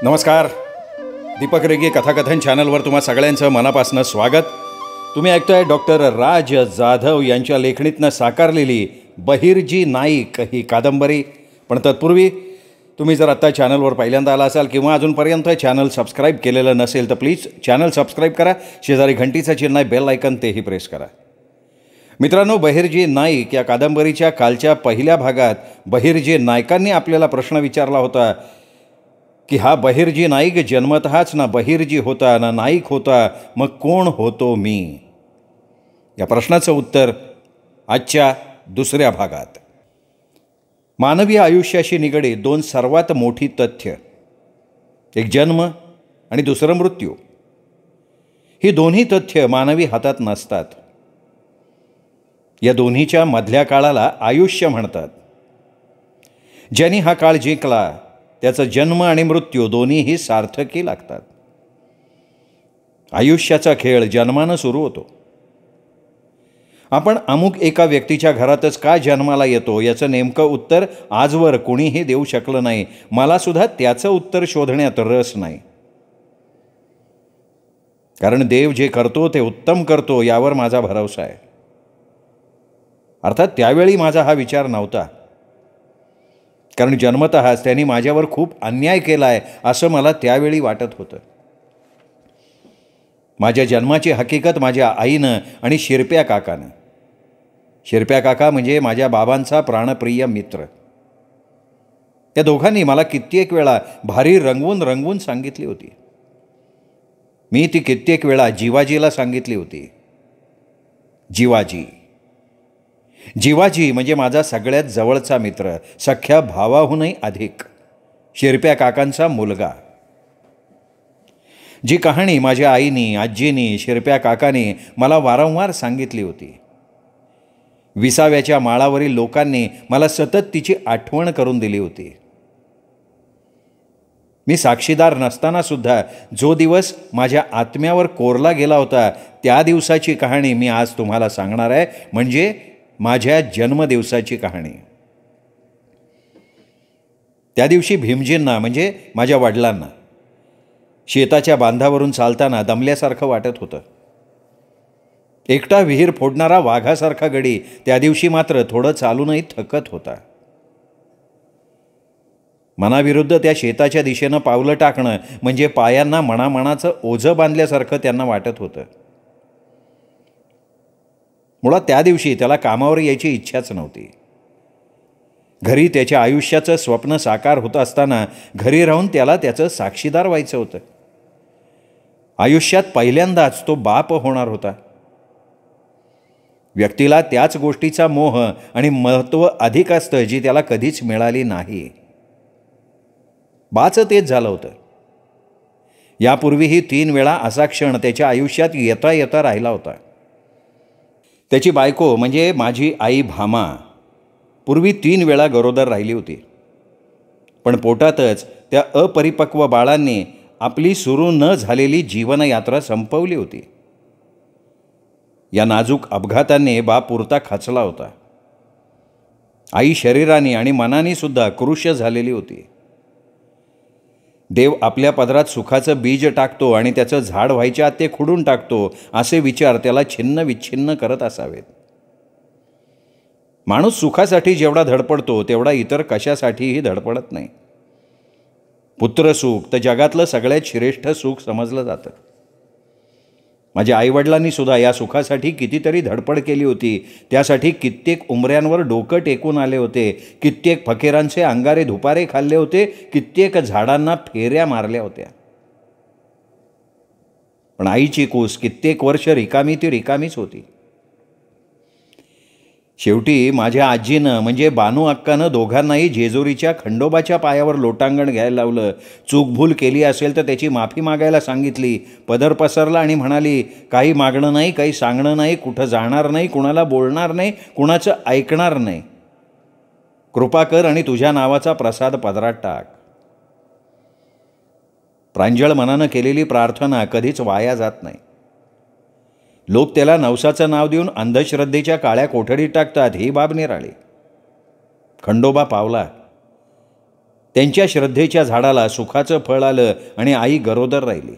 नमस्कार. दीपक रेगे कथाकथन चॅनलवर तुम्हा सगळ्यांचं मनापासून स्वागत. तुम्ही ऐकताय डॉक्टर राज जाधव यांच्या लेखणीतनं साकारलेली बहिर्जी नाईक ही कादंबरी. पण तत्पूर्वी तुम्ही जर आत्ता चॅनलवर पहिल्यांदा आला असाल किंवा अजूनपर्यंत चॅनल सबस्क्राईब केलेलं नसेल तर प्लीज चॅनल सबस्क्राईब करा. शेजारी घंटीचं चिन्ह आहे, बेल आयकन, तेही प्रेस करा. मित्रांनो, बहिर्जी नाईक या कादंबरीच्या कालच्या पहिल्या भागात बहिर्जी नायकांनी आपल्याला प्रश्न विचारला होता की हा बहिर्जी नाईक जन्मतःच ना बहिर्जी होता ना नाईक होता, मग कोण होतो मी? या प्रश्नाचं उत्तर आजच्या दुसऱ्या भागात. मानवीय आयुष्याशी निगडीत दोन सर्वात मोठी तथ्य, एक जन्म आणि दुसरं मृत्यू. ही दोन्ही तथ्य मानवी हातात नसतात. या दोन्हीच्या मधल्या काळाला आयुष्य म्हणतात. ज्यांनी हा काळ जिंकला त्याचा जन्म आणि मृत्यू दोन्हीही सार्थकी लागतात. आयुष्याचा खेळ जन्मानं सुरू होतो. आपण अमुक एका व्यक्तीच्या घरातच का जन्माला येतो याचं नेमकं उत्तर आजवर कोणीही देऊ शकलं नाही. मला सुद्धा त्याचं उत्तर शोधण्यात रस नाही. कारण देव जे करतो ते उत्तम करतो यावर माझा भरवसा आहे. अर्थात त्यावेळी माझा हा विचार नव्हता, कारण जन्मतःच त्यांनी माझ्यावर खूप अन्याय केला आहे असं मला त्यावेळी वाटत होतं. माझ्या जन्माची हकीकत माझ्या आईनं आणि शिरप्या काकानं. शिरप्या काका म्हणजे माझ्या बाबांचा प्राणप्रिय मित्र. त्या दोघांनी मला कित्येक वेळा भारी रंगवून रंगवून सांगितली होती. मी ती कित्येक वेळा जीवाजीला सांगितली होती. जीवाजी म्हणजे माझा सगळ्यात जवळचा मित्र, सख्या भावाहूनही अधिक, शिरप्या काकांचा मुलगा. जी कहाणी माझ्या आईनी, आजीनी, शिरप्या काकाने मला वारंवार सांगितली होती, विसाव्याच्या माळावरील लोकांनी मला सतत तिची आठवण करून दिली होती. मी साक्षीदार नसताना सुद्धा जो दिवस माझ्या आत्म्यावर कोरला गेला होता त्या दिवसाची कहाणी मी आज तुम्हाला सांगणार आहे, म्हणजे माझ्या जन्मदिवसाची कहाणी. त्या दिवशी भीमजींना म्हणजे माझ्या वडिलांना शेताच्या बांधावरून चालताना दमल्यासारखं वाटत होतं. एकटा विहीर फोडणारा वाघासारखा गडी त्या दिवशी मात्र थोडं चालूनही थकत होता. मनाविरुद्ध त्या शेताच्या दिशेनं पावलं टाकणं म्हणजे पायांना मनामनाचं ओझं बांधल्यासारखं त्यांना वाटत होतं. मुळात त्या दिवशी त्याला कामावर यायची इच्छाच नव्हती. घरी त्याच्या आयुष्याचं स्वप्न साकार होत असताना घरी राहून त्याला त्याचं साक्षीदार व्हायचं होतं. आयुष्यात पहिल्यांदाच तो बाप होणार होता. व्यक्तीला त्याच गोष्टीचा मोह आणि महत्त्व अधिक असतं जी त्याला कधीच मिळाली नाही. बाचं तेच झालं होतं. यापूर्वीही 3 वेळा असा क्षण त्याच्या आयुष्यात येता येता राहिला होता. त्याची बायको म्हणजे माझी आई भामा पूर्वी 3 वेळा गरोदर राहिली होती. पण पोटातच त्या अपरिपक्व बाळांनी आपली सुरू न झालेली जीवनयात्रा संपवली होती. या नाजूक अपघातांनी बाप पुरता खचला होता. आई शरीराने आणि मनाने सुद्धा कृश झालेली होती. देव आपल्या पदरात सुखाचं बीज टाकतो आणि त्याचं झाड व्हायच्या आत ते खुडून टाकतो असे विचार त्याला छिन्न विच्छिन्न करत असावेत. माणूस सुखासाठी जेवढा धडपडतो तेवढा इतर कशासाठीही धडपडत नाही. पुत्रसुख तर जगातलं सगळ्यात श्रेष्ठ सुख समजलं जातं. माझ्या आईवडिलांनी सुद्धा या सुखासाठी कितीतरी धडपड केली होती. त्यासाठी कित्येक उमऱ्यांवर डोकं टेकून आले होते, कित्येक फकीरांचे अंगारे धुपारे खाल्ले होते, कित्येक झाडांना फेऱ्या मारल्या होत्या. पण आईची कूस कित्येक वर्ष रिकामी ती रिकामीच होती. शेवटी माझ्या आजीनं म्हणजे बानू अक्कानं दोघांनाही जेजुरीच्या खंडोबाच्या पायावर लोटांगण घ्यायला लावलं. चूकभूल केली असेल तर त्याची माफी मागायला सांगितली. पदर पसरला आणि म्हणाली, काही मागणं नाही, काही सांगणं नाही, कुठं जाणार नाही, कुणाला बोलणार नाही, कुणाचं ऐकणार नाही. कृपा कर आणि तुझ्या नावाचा प्रसाद पदरात टाक. प्रांजळ मनानं केलेली प्रार्थना कधीच वाया जात नाही. लोक त्याला नवसाचं नाव देऊन अंधश्रद्धेच्या काळ्या कोठडीत टाकतात, ही बाब निराळी. खंडोबा पावला. त्यांच्या श्रद्धेच्या झाडाला सुखाचं फळ आलं आणि आई गरोदर राहिली.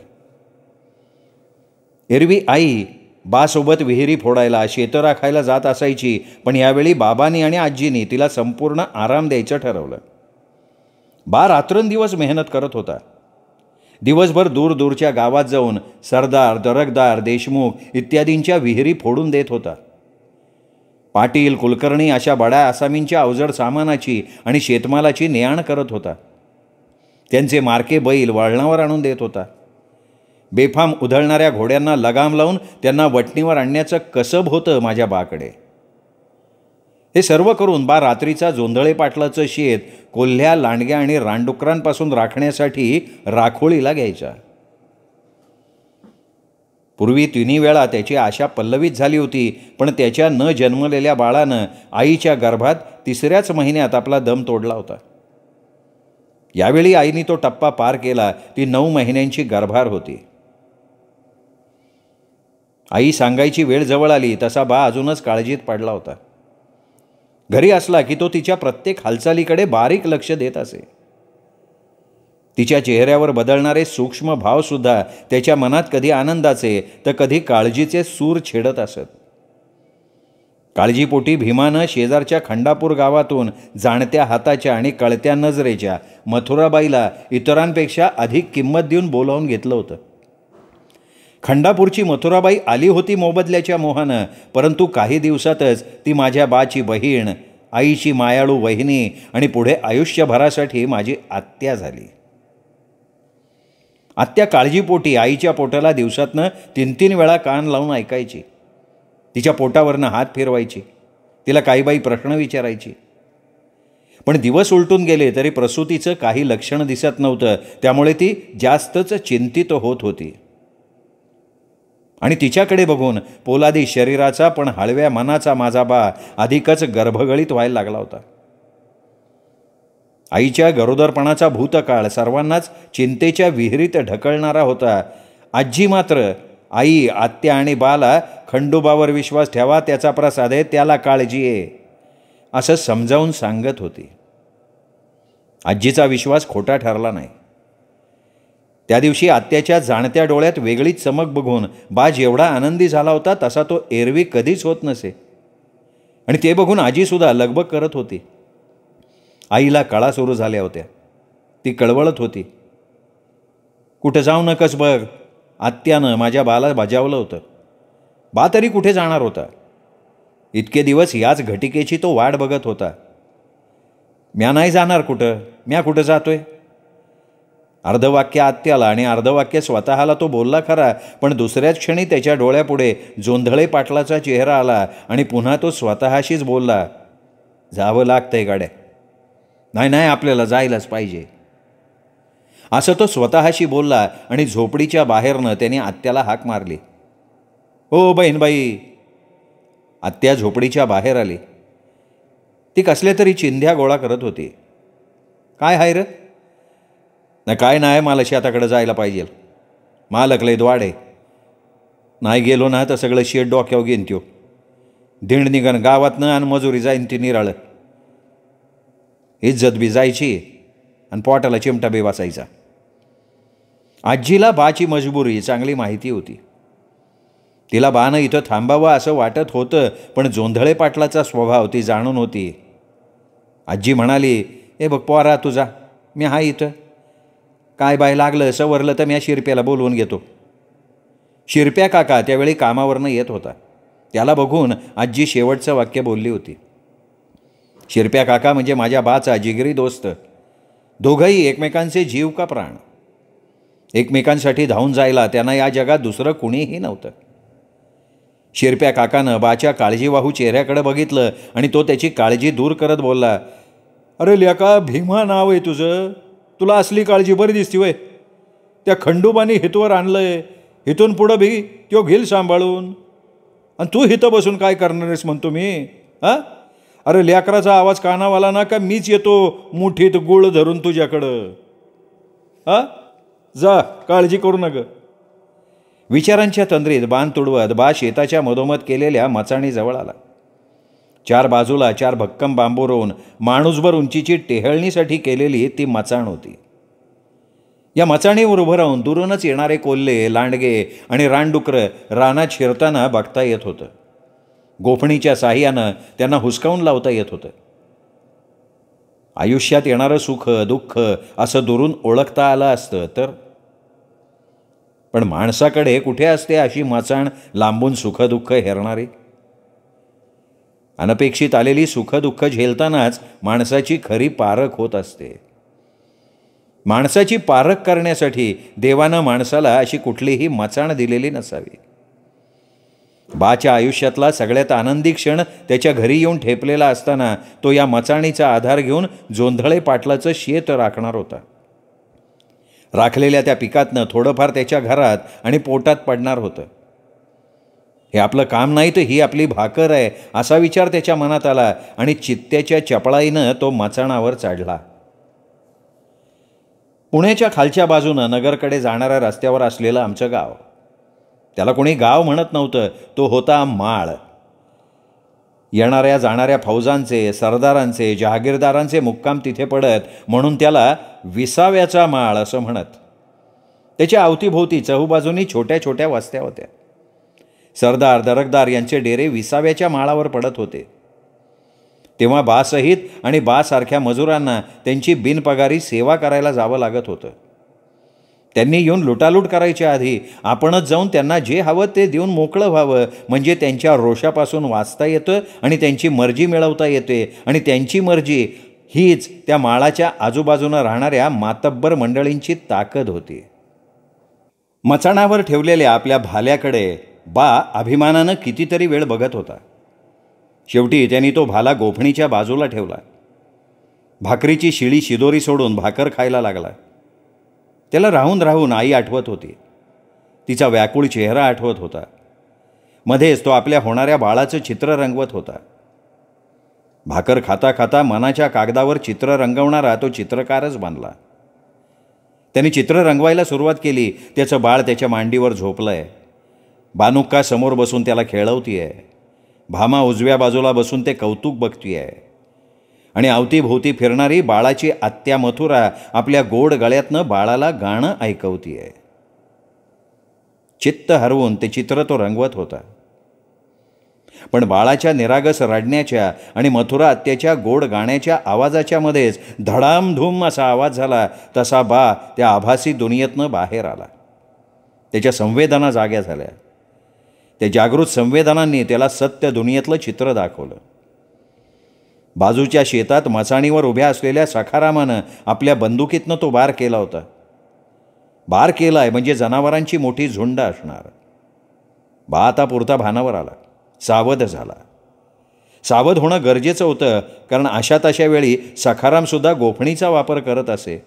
एरवी आई बासोबत विहिरी फोडायला, शेतं राखायला जात असायची, पण यावेळी बाबांनी आणि आजींनी तिला संपूर्ण आराम द्यायचं ठरवलं. बा रात्रंदिवस मेहनत करत होता. दिवसभर दूरदूरच्या गावात जाऊन सरदार, दरकदार, देशमुख इत्यादींच्या विहिरी फोडून देत होता. पाटील, कुलकर्णी अशा बड्या आसामींच्या अवजड सामानाची आणि शेतमालाची ने-आण करत होता. त्यांचे मारके बैल वळणावर आणून देत होता. बेफाम उधळणाऱ्या घोड्यांना लगाम लावून त्यांना वटणीवर आणण्याचं कसब होतं माझ्या बाकडे. हे सर्व करून बा रात्रीचा जोंधळे पाटलाचं शेत कोल्ह्या, लांडग्या आणि रानडुकरांपासून राखण्यासाठी राखोळीला घ्यायचा. पूर्वी तिन्ही वेळा त्याची आशा पल्लवित झाली होती, पण त्याच्या न जन्मलेल्या बाळानं आईच्या गर्भात 3ऱ्याच महिन्यात आपला दम तोडला होता. यावेळी आईने तो टप्पा पार केला. ती 9 महिन्यांची गर्भार होती. आई सांगायची वेळ जवळ आली तसा बा अजूनच काळजीत पडला होता. घरी असला की तो तिच्या प्रत्येक हालचालीकडे बारीक लक्ष देत असे. तिच्या चेहऱ्यावर बदलणारे सूक्ष्म भावसुद्धा त्याच्या मनात कधी आनंदाचे तर कधी काळजीचे सूर छेडत असत. काळजीपोटी भीमानं शेजारच्या खंडापूर गावातून जाणत्या हाताच्या आणि कळत्या नजरेच्या मथुराबाईला इतरांपेक्षा अधिक किंमत देऊन बोलावून घेतलं होतं. खंडापूरची मथुराबाई आली होती मोबदल्याच्या मोहानं, परंतु काही दिवसातच ती माझ्या बाची बहीण, आईची मायाळू वहिनी आणि पुढे आयुष्यभरासाठी माझी आत्या झाली. आत्या काळजीपोटी आईच्या पोटाला दिवसातनं 3-3 वेळा कान लावून ऐकायची. तिच्या पोटावरनं हात फिरवायची. तिला काही बाई प्रश्न विचारायची. पण दिवस उलटून गेले तरी प्रसूतीचं काही लक्षण दिसत नव्हतं. त्यामुळे ती जास्तच चिंतित होत होती. आणि तिच्याकडे बघून पोलादी शरीराचा पण हळव्या मनाचा माझा बा अधिकच गर्भगळीत व्हायला लागला होता. आईच्या गरोदरपणाचा भूतकाळ सर्वांनाच चिंतेच्या विहिरीत ढकलणारा होता. आजी मात्र आई, आत्या आणि बाला खंडोबावर विश्वास ठेवा, त्याचा प्रसाद आहे, त्याला काळजी आहे असं समजावून सांगत होती. आजीचा विश्वास खोटा ठरला नाही. त्या दिवशी आत्याच्या जाणत्या डोळ्यात वेगळीच चमक बघून बाज एवढा आनंदी झाला होता तसा तो एरवी कधीच होत नसे. आणि ते बघून आजीसुद्धा लगबग करत होती. आईला कळा सुरू झाल्या होत्या. ती कळवळत होती. कुठं जाऊ नकस बघ, आत्यानं माझ्या बाला बजावलं होतं. बा तरी कुठे जाणार होता. इतके दिवस याच घटिकेची तो वाट बघत होता. म्या नाही जाणार कुठं, म्या कुठं जातोय. अर्धवाक्य आत्याला आणि अर्धवाक्य स्वतःला तो बोलला खरा, पण दुसऱ्याच क्षणी त्याच्या डोळ्यापुढे जोंधळे पाटलाचा चेहरा आला आणि पुन्हा तो स्वतःशीच बोलला, जावं लागतंय गाड्या. नाही नाही, आपल्याला जायलाच पाहिजे असं तो स्वतःशी बोलला. आणि झोपडीच्या बाहेरनं त्याने आत्याला हाक मारली, हो बहीणबाई. आत्या झोपडीच्या बाहेर आली. ती कसल्या तरी चिंध्या गोळा करत होती. काय हाय र? नाही काय नाही, मला शेताकडे जायला पाहिजे. मालक लय द्वाड आहे. नाही गेलो ना तर सगळं शेत डोक्यावर घेईन त्यो. धिंड निघन गावातनं आणि मजुरी जाईन ती निराळं. इज्जत बी जायची आणि पोटाला चिमटा बी वाचायचा. आजीला बाची मजबुरी चांगली माहिती होती. तिला बानं इथं थांबावं असं वाटत होतं, पण जोंधळे पाटलाचा स्वभाव ती जाणून होती. आजी म्हणाली, ए बघ पोरा तुझा, मी हा इथं. काय बाय लागलं सवरलं तर मी शिरप्याला बोलवून घेतो. शिरप्या काका त्यावेळी कामावरनं येत होता. त्याला बघून आजी शेवटचं वाक्य बोलली होती. शिरप्या काका म्हणजे माझ्या बाचा जिगरी दोस्त. दोघंही एकमेकांचे जीव का प्राण. एकमेकांसाठी धावून जायला त्यांना या जगात दुसरं कुणीही नव्हतं. शिरप्या काकानं बाच्या काळजीवाहू चेहऱ्याकडे बघितलं आणि तो त्याची काळजी दूर करत बोलला, अरे लेका, भीमा नाव आहे तुझं. तुला असली काळजी बरी दिसती वय. त्या खंडोबाने हितवर आणलंय. हिथून पुढं भी त्यो घेईल सांभाळून. आणि तू हिथं बसून काय करणार आहेस म्हणतो मी. हां, अरे लेकराचा आवाज कानावाला ना का मीच येतो मुठीत गुळ धरून तुझ्याकडं. हां, जा, काळजी करू नका. विचारांच्या तंद्रीत बाण तुडवत बा शेताच्या मधोमध केलेल्या मचाणीजवळ आला. 4 बाजूला 4 भक्कम बांबू रोवून माणूसभर उंचीची टेहळणीसाठी केलेली ती मचाण होती. या मचाणीवर उभं राहून दुरूनच येणारे कोल्हे, लांडगे आणि रानडुकरं रानात शिरताना बघता येत होतं. गोफणीच्या साह्यानं त्यांना हुसकावून लावता येत होतं. आयुष्यात येणारं सुख दुःख असं दुरून ओळखता आलं असतं तर. पण माणसाकडे कुठे असते अशी मचाण लांबून सुखदुःख हेरणारी? अनपेक्षित आलेली सुखदुःख झेलतानाच माणसाची खरी पारख होत असते. माणसाची पारख करण्यासाठी देवानं माणसाला अशी कुठलीही मचाण दिलेली नसावी. बाच्या आयुष्यातला सगळ्यात आनंदी क्षण त्याच्या घरी येऊन ठेपलेला असताना तो या मचाणीचा आधार घेऊन जोंधळे पाटलाचं शेत राखणार होता. राखलेल्या त्या पिकातनं थोडंफार त्याच्या घरात आणि पोटात पडणार होतं. हे आपलं काम नाही तर ही आपली भाकर आहे असा विचार त्याच्या मनात आला आणि चित्त्याच्या चपळाईनं तो मचाणावर चढला. पुण्याच्या खालच्या बाजूनं नगरकडे जाणाऱ्या रस्त्यावर असलेलं आमचं गाव. त्याला कोणी गाव म्हणत नव्हतं, तो होता माळ. येणाऱ्या जाणाऱ्या फौजांचे, सरदारांचे, जहागीरदारांचे मुक्काम तिथे पडत म्हणून त्याला विसाव्याचा माळ असं म्हणत. त्याच्या अवतीभोवती चहूबाजूनी छोट्या छोट्या वस्त्या होत्या. सरदार दरकदार यांचे डेरे विसाव्याच्या माळावर पडत होते. तेव्हा बासहित आणि बासारख्या मजुरांना त्यांची बिनपगारी सेवा करायला जावं लागत होतं. त्यांनी येऊन लुटालूट करायच्या आधी आपणच जाऊन त्यांना जे हवं ते देऊन मोकळं व्हावं, म्हणजे त्यांच्या रोषापासून वाचता येतं आणि त्यांची मर्जी मिळवता येते. आणि त्यांची मर्जी हीच त्या माळाच्या आजूबाजूनं राहणाऱ्या मातब्बर मंडळींची ताकद होती. मचाणावर ठेवलेल्या आपल्या भाल्याकडे बा अभिमानानं कितीतरी वेळ बघत होता. शेवटी त्यांनी तो भाला गोफणीच्या बाजूला ठेवला. भाकरीची शिळी शिदोरी सोडून भाकर खायला लागला. त्याला राहून राहून आई आठवत होती. तिचा व्याकुळ चेहरा आठवत होता. मध्येच तो आपल्या होणाऱ्या बाळाचं चित्र रंगवत होता. भाकर खाता खाता मनाच्या कागदावर चित्र रंगवणारा तो चित्रकारच बनला. त्याने चित्र रंगवायला सुरुवात केली. त्याचं बाळ त्याच्या मांडीवर झोपलंय. बानुक्का समोर बसून त्याला खेळवतीये. भामा उजव्या बाजूला बसून ते कौतुक बघतीये. आणि अवतीभोवती फिरणारी बाळाची आत्या मथुरा आपल्या गोड गळ्यातनं बाळाला गाणं ऐकवतीये. चित्त हरवून ते चित्र तो रंगवत होता. पण बाळाच्या निरागस रडण्याच्या आणि मथुरा आत्याच्या गोड गाण्याच्या आवाजाच्या मध्येच धडामधूम असा आवाज झाला. तसा बा त्या आभासी दुनियेतनं बाहेर आला. त्याच्या संवेदना जाग्या झाल्या. त्या जागृत संवेदनांनी त्याला सत्य दुनियेतलं चित्र दाखवलं. बाजूच्या शेतात मचाणीवर उभ्या असलेल्या सखारामानं आपल्या बंदुकीतनं तो बार केला होता. बार केलाय म्हणजे जनावरांची मोठी झुंड असणार. बा आता पुरता भानावर आला. सावध झाला. सावध होणं गरजेचं होतं, कारण अशा तशा वेळी सखारामसुद्धा गोफणीचा वापर करत असे.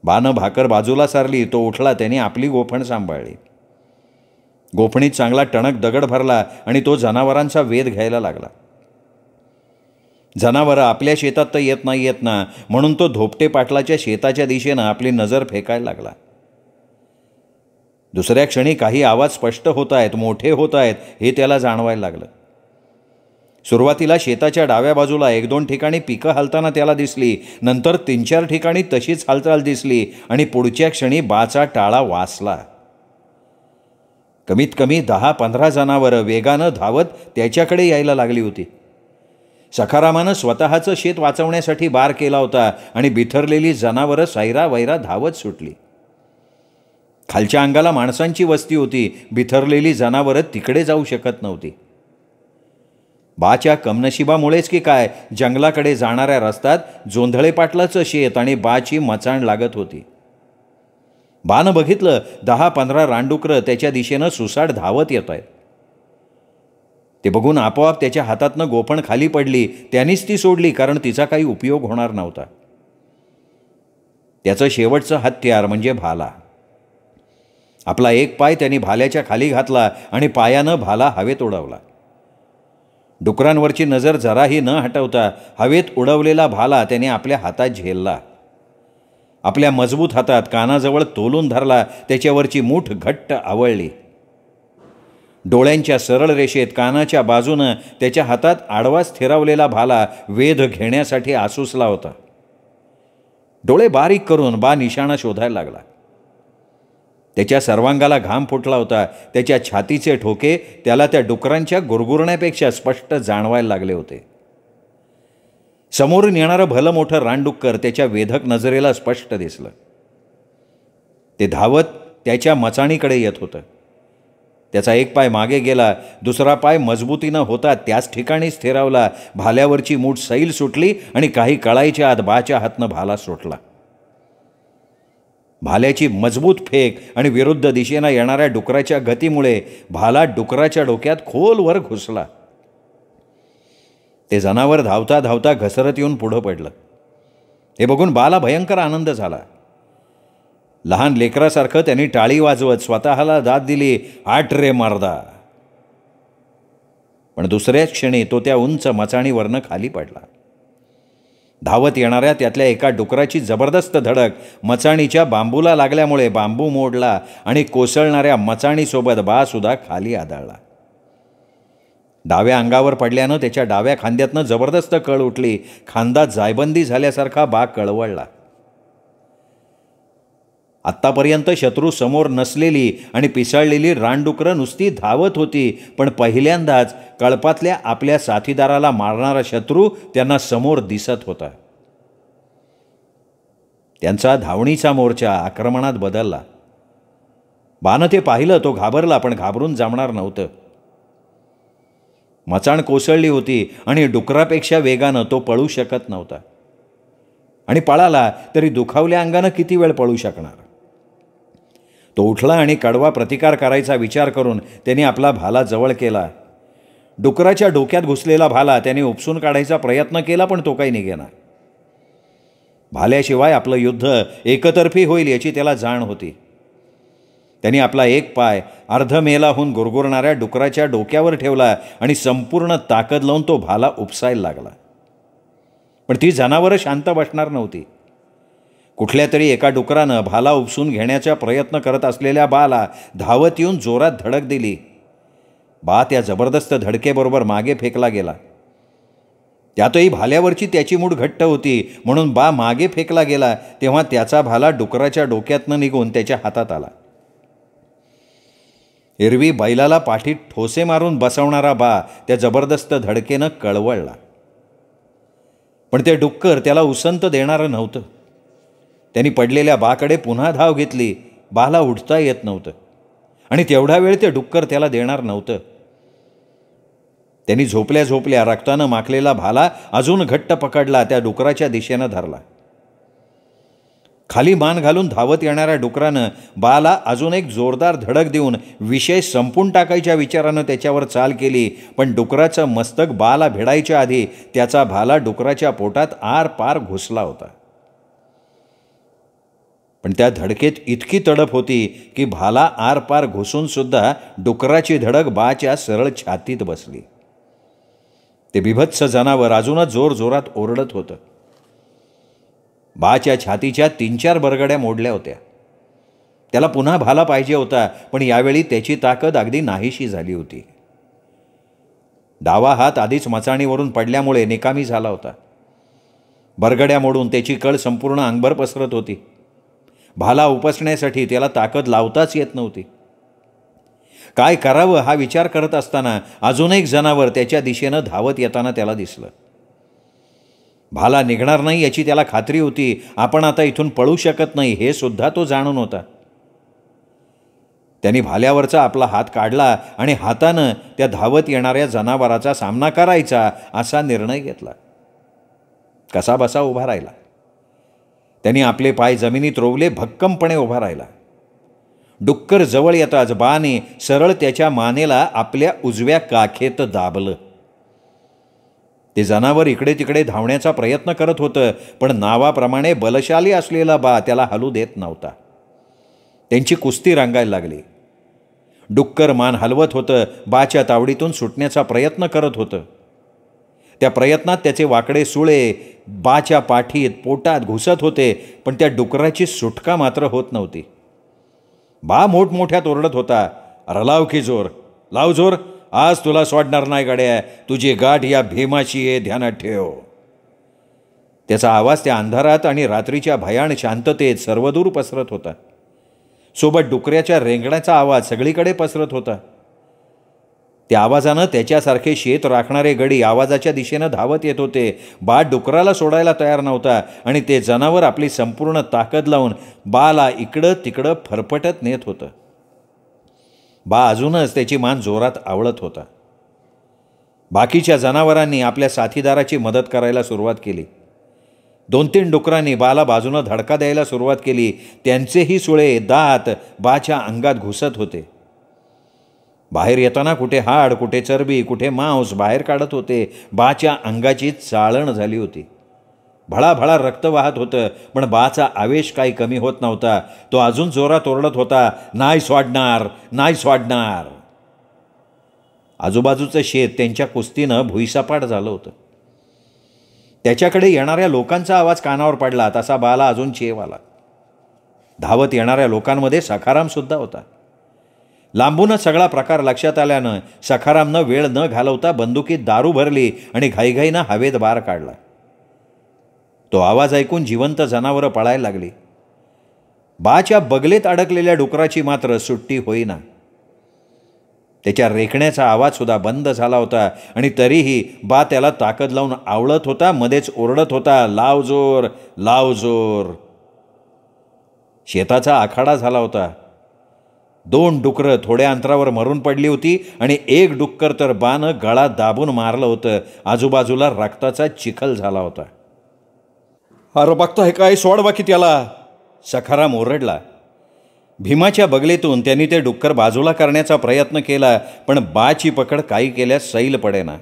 बानं भाकर बाजूला सारली. तो उठला. त्याने आपली गोफण सांभाळली. गोफणीत चांगला टणक दगड भरला आणि तो जनावरांचा वेध घ्यायला लागला. जनावरं आपल्या शेतात तर येत ना म्हणून तो धोपटे पाटलाच्या शेताच्या दिशेनं आपली नजर फेकायला लागला. दुसऱ्या क्षणी काही आवाज स्पष्ट होत आहेत, मोठे होत आहेत हे त्याला जाणवायला लागलं. सुरुवातीला शेताच्या डाव्या बाजूला 1-2 ठिकाणी पिकं हालताना त्याला दिसली. नंतर 3-4 ठिकाणी तशीच हालचाल दिसली आणि पुढच्या क्षणी बाचा टाळा वासला. कमीत कमी 10-15 जनावरं वेगानं धावत त्याच्याकडे यायला लागली होती. सखारामानं स्वतःचं शेत वाचवण्यासाठी बार केला होता आणि बिथरलेली जनावरं सैरावैरा धावत सुटली. खालच्या अंगाला माणसांची वस्ती होती. बिथरलेली जनावरं तिकडे जाऊ शकत नव्हती. बाच्या कमनशिबामुळेच की काय, जंगलाकडे जाणाऱ्या रस्त्यात जोंधळे पाटलाचं शेत आणि बाची मचाण लागत होती. बानं बघितलं 10-15 रानडुकरं त्याच्या दिशेनं सुसाट धावत येत आहेत. ते बघून आपोआप त्याच्या हातातनं गोफण खाली पडली. त्यानेच ती सोडली, कारण तिचा काही उपयोग होणार नव्हता. त्याचं शेवटचं हत्यार म्हणजे भाला. आपला एक पाय त्यांनी भाल्याच्या खाली घातला आणि पायानं भाला हवेत उडवला. डुकरांवरची नजर जराही न हटवता हवेत उडवलेला भाला त्याने आपल्या हातात झेलला. आपल्या मजबूत हातात कानाजवळ तोलून धरला. त्याच्यावरची मूठ घट्ट आवळली. डोळ्यांच्या सरळ रेषेत कानाच्या बाजूनं त्याच्या हातात आडवा स्थिरावलेला भाला वेध घेण्यासाठी आसूसला होता. डोळे बारीक करून बा निशाणा शोधायला लागला. त्याच्या सर्वांगाला घाम फुटला होता. त्याच्या छातीचे ठोके त्याला त्या डुकरांच्या गुरगुरण्यापेक्षा स्पष्ट जाणवायला लागले होते. समोरून येणारं भलं मोठं रानडुक्कर त्याच्या वेधक नजरेला स्पष्ट दिसलं. ते धावत त्याच्या मचाणीकडे येत होतं. त्याचा एक पाय मागे गेला, दुसरा पाय मजबूतीनं होता त्याच ठिकाणी स्थिरावला. भाल्यावरची मूठ सैल सुटली आणि काही कळायच्या आत बाच्या हातनं भाला सुटला. भाल्याची मजबूत फेक आणि विरुद्ध दिशेनं येणाऱ्या डुकराच्या गतीमुळे भाला डुकराच्या डोक्यात खोलवर घुसला. ते जनावर धावता धावता घसरत येऊन पुढं पडलं. हे बघून बाला भयंकर आनंद झाला. लहान लेकरासारखं त्यांनी टाळी वाजवत स्वतःला दाद दिली, आट रे मर्दा. पण दुसऱ्याच क्षणी तो त्या उंच मचाणीवरनं खाली पडला. धावत येणाऱ्या त्यातल्या एका डुकराची जबरदस्त धडक मचाणीच्या बांबूला लागल्यामुळे बांबू मोडला आणि कोसळणाऱ्या मचाणीसोबत बासुद्धा खाली आदळला. डाव्या अंगावर पडल्यानं त्याच्या डाव्या खांद्यातनं जबरदस्त कळ उठली. खांदा जायबंदी झाल्यासारखा बा कळवळला. आत्तापर्यंत शत्रू समोर नसलेली आणि पिसाळलेली रानडुकरं नुसती धावत होती, पण पहिल्यांदाच कळपातल्या आपल्या साथीदाराला मारणारा शत्रू त्यांना समोर दिसत होता. त्यांचा धावणीचा मोर्चा आक्रमणात बदलला. बानं ते पाहिलं, तो घाबरला, पण घाबरून जमणार नव्हतं. मचाण कोसळली होती आणि डुकरापेक्षा वेगानं तो पळू शकत नव्हता. आणि पळाला तरी दुखावल्या अंगानं किती वेळ पळू शकणार. तो उठला आणि कडवा प्रतिकार करायचा विचार करून त्याने आपला भाला जवळ केला. डुकराच्या डोक्यात घुसलेला भाला त्याने उपसून काढायचा प्रयत्न केला, पण तो काही निघेना. भाल्याशिवाय आपलं युद्ध एकतर्फी होईल याची त्याला जाण होती. त्यांनी आपला एक पाय अर्धमेलाहून गुरगुरणाऱ्या डुकराच्या डोक्यावर ठेवला आणि संपूर्ण ताकद लावून तो भाला उपसायला लागला. पण ती जनावरं शांत बसणार नव्हती. कुठल्या तरी एका डुकरानं भाला उपसून घेण्याचा प्रयत्न करत असलेल्या बाला धावत येऊन जोरात धडक दिली. बा त्या जबरदस्त धडकेबरोबर मागे फेकला गेला. त्यातही भाल्यावरची त्याची मूठ घट्ट होती म्हणून बा मागे फेकला गेला तेव्हा त्याचा भाला डुकराच्या डोक्यातनं निघून त्याच्या हातात आला. एरवी बैलाला पाठीत ठोसे मारून बसवणारा बा त्या जबरदस्त धडकेनं कळवळला. पण ते डुक्कर त्याला उसंत देणारं नव्हतं. त्यांनी पडलेल्या बाकडे पुन्हा धाव घेतली. बाला उठता येत नव्हतं आणि तेवढा वेळ ते डुक्कर त्याला देणार नव्हतं. त्यांनी झोपल्या झोपल्या रक्तानं माखलेला भाला अजून घट्ट पकडला, त्या डुकराच्या दिशेनं धरला. खाली मान घालून धावत येणाऱ्या डुकरानं बाला अजून एक जोरदार धडक देऊन विषय संपून टाकायच्या विचारानं त्याच्यावर चाल केली. पण डुकराचं मस्तक बाला भिडायच्या आधी त्याचा भाला डुकराच्या पोटात आर पार घुसला होता. पण त्या धडकेत इतकी तडफ होती की भाला आरपार घुसून सुद्धा डुकराची धडक बाच्या सरळ छातीत बसली. ते बिभत्स जनावर अजूनच जोरजोरात ओरडत होतं. बाच्या छातीच्या 3-4 बरगड्या मोडल्या होत्या. त्याला पुन्हा भाला पाहिजे होता, पण यावेळी त्याची ताकद अगदी नाहीशी झाली होती. डावा हात आधीच मचाणीवरून पडल्यामुळे निकामी झाला होता. बरगड्या मोडून त्याची कळ संपूर्ण अंगभर पसरत होती. भाला उपसण्यासाठी त्याला ताकद लावताच येत नव्हती. काय करावं हा विचार करत असताना अजून एक जनावर त्याच्या दिशेनं धावत येताना त्याला दिसलं. भाला निघणार नाही याची त्याला खात्री होती. आपण आता इथून पळू शकत नाही हे सुद्धा तो जाणून होता. त्यांनी भाल्यावरचा आपला हात काढला आणि हातानं त्या धावत येणाऱ्या जनावराचा सामना करायचा असा निर्णय घेतला. कसा बसा उभा राहिला. त्यांनी आपले पाय जमिनीत रोवले, भक्कमपणे उभा राहिला. डुक्कर जवळ येताच बाने सरळ त्याच्या मानेला आपल्या उजव्या काखेत दाबलं. ते जनावर इकडे तिकडे धावण्याचा प्रयत्न करत होतं, पण नावाप्रमाणे बलशाली असलेला बा त्याला हलू देत नव्हता. त्यांची कुस्ती रंगायला लागली. डुक्कर मान हलवत होतं, बाच्या तावडीतून सुटण्याचा प्रयत्न करत होतं. त्या प्रयत्नात त्याचे वाकडे सुळे बाच्या पाठीत पोटात घुसत होते, पण त्या डुकराची सुटका मात्र होत नव्हती. बा मोठमोठ्यात ओरडत होता, रलाव की जोर, लाव जोर, आज तुला सोडणार नाही गड्या, तुझी गाठ या भीमाशी आहे, ध्यानात ठेव. त्याचा आवाज त्या अंधारात आणि रात्रीच्या भयाण शांततेत सर्वदूर पसरत होता. सोबत डुकऱ्याच्या रेंगण्याचा आवाज सगळीकडे पसरत होता. त्या आवाजानं त्याच्यासारखे शेत राखणारे गडी आवाजाच्या दिशेनं धावत येत होते. बा डुकराला सोडायला तयार नव्हता आणि ते जनावर आपली संपूर्ण ताकद लावून बाला इकडं तिकडं फरफटत नेत होतं. बा अजूनच त्याची मान जोरात आवळत होता. बाकीच्या जनावरांनी आपल्या साथीदाराची मदत करायला सुरुवात केली. 2-3 डुकरांनी बाला बाजूनं धडका द्यायला सुरुवात केली. त्यांचेही सुळे दात बाच्या अंगात घुसत होते. बाहेर येताना कुठे हाड, कुठे चरबी, कुठे मांस बाहेर काढत होते. बाच्या अंगाची चाळण झाली होती. भळाभळा रक्त वाहत होतं, पण बाचा आवेश काही कमी होत नव्हता. तो अजून जोरात ओरडत होता, नाही सोडणार, नाही सोडणार. आजूबाजूचं शेत त्यांच्या कुस्तीनं भुईसपाट झालं होतं. त्याच्याकडे येणाऱ्या लोकांचा आवाज कानावर पडला तसा बाला अजून चेव आला. धावत येणाऱ्या लोकांमध्ये सखारामसुद्धा होता. लांबूनच सगळा प्रकार लक्षात आल्यानं सखारामनं वेळ न घालवता बंदुकीत दारू भरली आणि घाईघाईनं हवेत बार काढला. तो आवाज ऐकून जिवंत जनावरं पळायला लागली. बाच्या बगलेत अडकलेल्या डुकराची मात्र सुट्टी होईना. त्याच्या रेखण्याचा आवाजसुद्धा बंद झाला होता आणि तरीही बा त्याला ताकद लावून आवळत होता. मध्येच ओरडत होता, लाव जोर, लाव जोर. शेताचा आखाडा झाला होता. 2 डुकरं थोड्या अंतरावर मरून पडली होती आणि 1 डुक्कर तर बानं गळा दाबून मारलं होतं. आजूबाजूला रक्ताचा चिखल झाला होता. अरे बघतोय काय, सोड बाकी त्याला, सखाराम ओरडला. भीमाच्या बगलेतून त्यांनी ते डुक्कर बाजूला करण्याचा प्रयत्न केला, पण बाची पकड काही केल्यास सैल पडेना.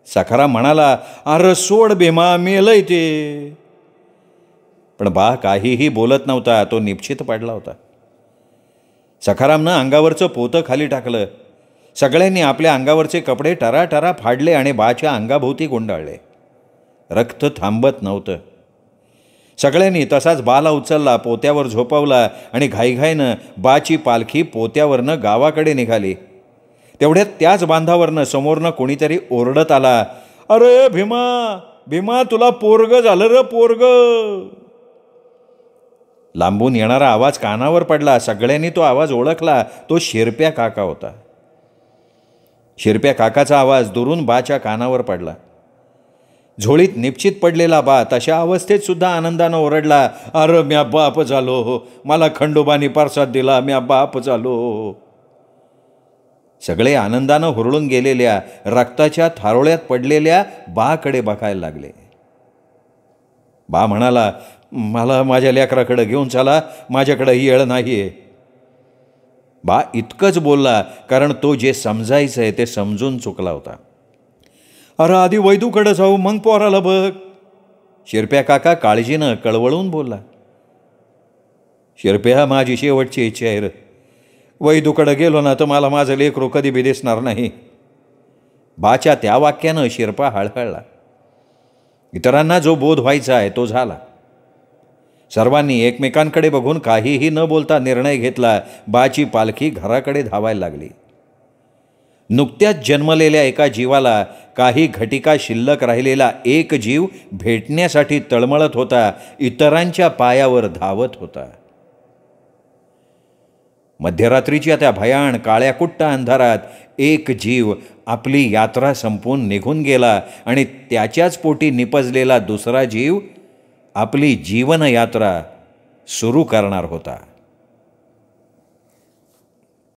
सखाराम म्हणाला, अरे सोड भीमा, मेलंय ते. पण बा काहीही बोलत नव्हता. तो निश्चित पडला होता. सखारामनं अंगावरचं पोतं खाली टाकलं. सगळ्यांनी आपल्या अंगावरचे कपडे टराटरा फाडले आणि बाच्या अंगाभोवती गुंडाळले. रक्त थांबत नव्हतं. सगळ्यांनी तसाच बाला उचलला, पोत्यावर झोपवला आणि घाईघाईनं बाची पालखी पोत्यावरनं गावाकडे निघाली. तेवढ्यात त्याच बांधावरनं समोरनं कोणीतरी ओरडत आला, अरे भीमा, भीमा, तुला पोरग झालं र, पोरग. लांबून येणारा आवाज कानावर पडला. सगळ्यांनी तो आवाज ओळखला. तो शिरप्या काका होता. शिरप्या काकाचा आवाज दुरून बाच्या कानावर पडला. झोळीत निश्चित पडलेला बा तशा अवस्थेत सुद्धा आनंदानं ओरडला, अरे म्या बाप झालो, मला खंडोबानी प्रसाद दिला, म्या बाप झालो. सगळे आनंदानं हुरळून गेलेल्या रक्ताच्या थारोळ्यात पडलेल्या बाकडे बघायला लागले. बा म्हणाला, मला माझ्या लेकराकडे घेऊन चला, माझ्याकडे ही येळ नाही आहे. बा इतकंच बोलला कारण तो जे समजायचं आहे ते समजून चुकला होता. अरे आधी वैदूकडे जाऊ, मग पोराला बघ. शिरप्या काका काळजीनं कळवळून बोलला. शिरप्या, माझी शेवटची इच्छा आहे रे. वैदूकडे गेलो ना तर मला माझं लेकरू कधी बी दिसणार नाही. बाच्या त्या वाक्यानं शिरपा हळहळला. इतरांना जो बोध व्हायचा आहे तो झाला. सर्वांनी एकमेकांकडे बघून काहीही न बोलता निर्णय घेतला. बाची पालखी घराकडे धावायला लागली. नुकत्याच जन्मलेल्या एका जीवाला काही घटिका शिल्लक राहिलेला एक जीव भेटण्यासाठी तळमळत होता. इतरांच्या पायावर धावत होता. मध्यरात्रीच्या त्या भयाण काळ्याकुट्ट अंधारात एक जीव आपली यात्रा संपवून निघून गेला आणि त्याच्याच पोटी निपजलेला दुसरा जीव आपली जीवनयात्रा सुरू करणार होता.